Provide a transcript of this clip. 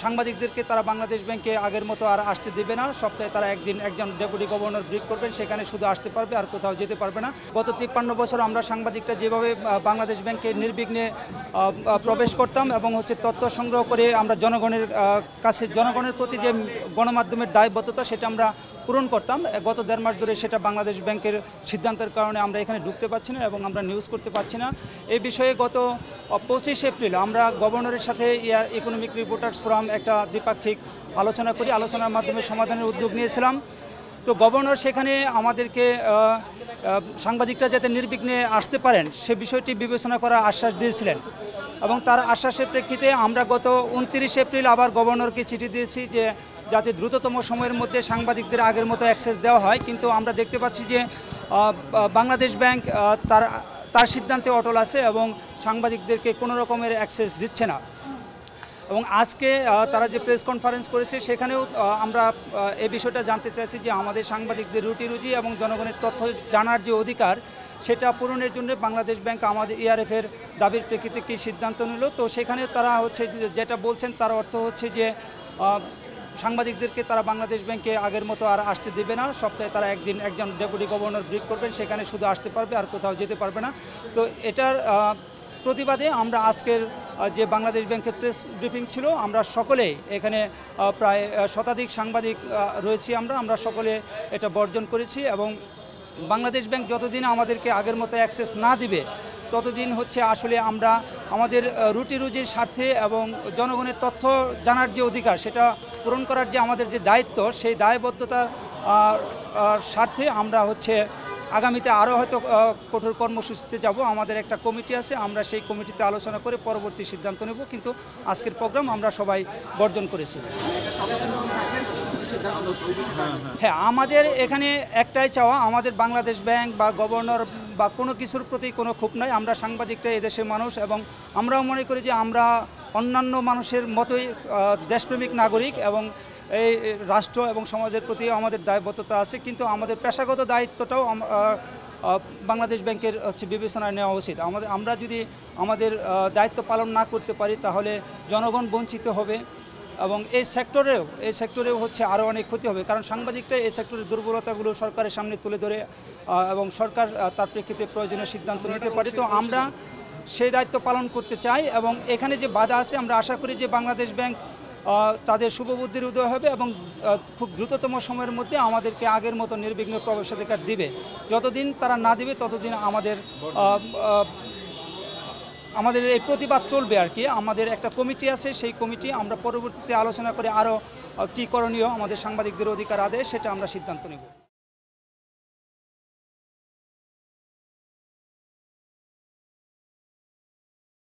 সাংবাদিকদেরকে তারা বাংলাদেশ ব্যাংকে আগের মতো আর আসতে দেবে না। সপ্তাহে তারা একদিন একজন ডেপুটি গভর্নর ব্রিফ করবেন, সেখানে শুধু আসতে পারবে আর কোথাও যেতে পারবে না। গত 53 বছর আমরা সাংবাদিকরা যেভাবে বাংলাদেশ ব্যাংকে নির্বিঘ্নে প্রবেশ করতাম এবং তথ্য সংগ্রহ করে আমরা জনগণের কাছে জনগণের প্রতি যে গণমাধ্যমের দায়বদ্ধতা সেটা আমরা পূরণ করতাম। গত 1.5 মাস ধরে সেটা বাংলাদেশ ব্যাংকের সিদ্ধান্তের কারণে আমরা এখানে ঢুকতে পারছি না এবং আমরা নিউজ করতে পারছি না। এই বিষয়ে গত 25 এপ্রিল আমরা গভর্নরের সাথে ইকোনমিক রিপোর্টার্স ফোরাম একটা দ্বিপাক্ষিক আলোচনা করি। আলোচনার মাধ্যমে সমাধানের উদ্যোগ নিয়েছিলাম। তো গভর্নর সেখানে আমাদেরকে সাংবাদিকরা যাতে নির্বিঘ্নে আসতে পারেন সে বিষয়টি বিবেচনা করার আশ্বাস দিয়েছিলেন এবং তার আশ্বাসের প্রেক্ষিতে আমরা গত 29 এপ্রিল আবার গভর্নরকে চিঠি দিয়েছি যে যাতে দ্রুততম সময়ের মধ্যে সাংবাদিকদের আগের মতো অ্যাক্সেস দেওয়া হয়। কিন্তু আমরা দেখতে পাচ্ছি যে বাংলাদেশ ব্যাংক তার সিদ্ধান্তে অটল আছে এবং সাংবাদিকদেরকে কোনো রকমের অ্যাক্সেস দিচ্ছে না। এবং আজকে তারা যে প্রেস কনফারেন্স করেছে সেখানেও আমরা এই বিষয়টা জানতে চাইছি যে আমাদের সাংবাদিকদের রুটি এবং জনগণের তথ্য জানার যে অধিকার সেটা পূরণের জন্য বাংলাদেশ ব্যাংক আমাদের ইআরএফের দাবির প্রেক্ষিতে কী সিদ্ধান্ত নিল। তো সেখানে তারা যেটা বলছেন তার অর্থ হচ্ছে যে সাংবাদিকদেরকে তারা বাংলাদেশ ব্যাংকে আগের মতো আর আসতে দেবে না। সপ্তাহে তারা একদিন একজন ডেপুটি গভর্নর ব্রিফ করবেন, সেখানে শুধু আসতে পারবে আর কোথাও যেতে পারবে না। তো এটার প্রতিবাদে আমরা আজকের যে বাংলাদেশ ব্যাংকের প্রেস ব্রিফিং ছিল আমরা সকলেই এখানে প্রায় শতাধিক সাংবাদিক রয়েছি। আমরা সকলে এটা বর্জন করেছি এবং বাংলাদেশ ব্যাংক যতদিন আমাদেরকে আগের মতো অ্যাক্সেস না দিবে ততদিন আসলে আমরা আমাদের রুজির স্বার্থে এবং জনগণের তথ্য জানার যে অধিকার সেটা পূরণ করার যে আমাদের যে দায়িত্ব সেই দায়বদ্ধতার স্বার্থে আমরা আগামীতে আরও হয়তো কঠোর কর্মসূচিতে যাব। আমাদের একটা কমিটি আছে, আমরা সেই কমিটিতে আলোচনা করে পরবর্তী সিদ্ধান্ত নেব। কিন্তু আজকের প্রোগ্রাম আমরা সবাই বর্জন করেছি। হ্যাঁ, আমাদের এখানে একটাই চাওয়া, আমাদের বাংলাদেশ ব্যাংক বা গভর্নর বা কোনো কিছুর প্রতি কোনো ক্ষোভ নাই। আমরা সাংবাদিকরা এদেশের মানুষ এবং আমরাও মনে করি যে আমরা অন্যান্য মানুষের মতোই দেশপ্রেমিক নাগরিক এবং এই রাষ্ট্র এবং সমাজের প্রতি আমাদের দায়বদ্ধতা আছে। কিন্তু আমাদের পেশাগত দায়িত্বটাও বাংলাদেশ ব্যাংকের বিবেচনায় নেওয়া উচিত। আমরা যদি আমাদের দায়িত্ব পালন না করতে পারি তাহলে জনগণ বঞ্চিত হবে এবং এই সেক্টরেও আরও অনেক ক্ষতি হবে। কারণ সাংবাদিকরা এই সেক্টরের দুর্বলতাগুলো সরকারের সামনে তুলে ধরে এবং সরকার তার প্রেক্ষিতে প্রয়োজনীয় সিদ্ধান্ত নিতে পারে। তো আমরা সেই দায়িত্ব পালন করতে চাই এবং এখানে যে বাধা আছে আমরা আশা করি যে বাংলাদেশ ব্যাংক তাদের শুভবুদ্ধির উদয় হবে এবং খুব দ্রুততম সময়ের মধ্যে আমাদেরকে আগের মতো নির্বিঘ্ন প্রবেশাধিকার দিবে। যতদিন তারা না দিবে ততদিন আমাদের এই প্রতিবাদ চলবে আর কি। আমাদের একটা কমিটি আছে, সেই কমিটি আমরা পরবর্তীতে আলোচনা করে আরও কী করণীয় আমাদের সাংবাদিকদের অধিকার আদায়ে সেটা আমরা সিদ্ধান্ত নেব।